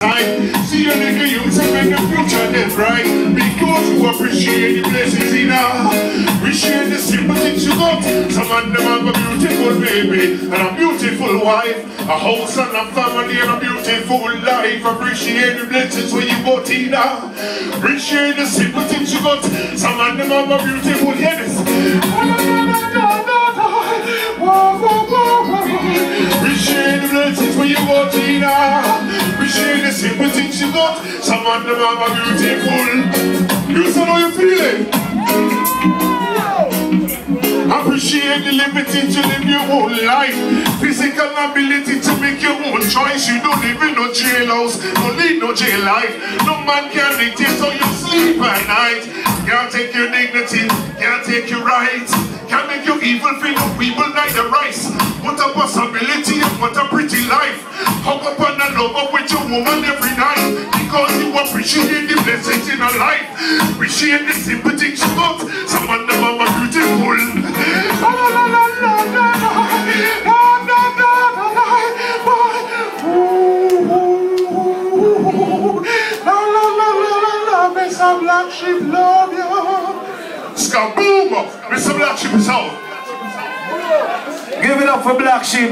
See a nigga youth and make the future dead bright. Because you appreciate the blessings in her. Appreciate the simple things you got. Some of them have a beautiful baby and a beautiful wife, a house and a family and a beautiful life. Appreciate the blessings when you got in her. Appreciate the simple things you got. Some of them have a beautiful yes. Appreciate the blessings when you got in her. Appreciate the simple things you got. Some of them are beautiful. You see how you feeling? Appreciate the liberty to live your own life. Physical ability to make your own choice. You don't live in no jailhouse, don't lead no jail life. No man can dictate so you sleep at night. Can't take your dignity, can't take your rights. Can't make you evil feel no people like the rice. What a possibility and what a pretty life. Hug up and love up with your woman every night. Because you appreciate the blessings in her life. Appreciate the simple things you got. Some of them are beautiful. Mr. Black Sheep love you. Skaboom! Mr. Black Sheep is out. Give it up for Black Sheep.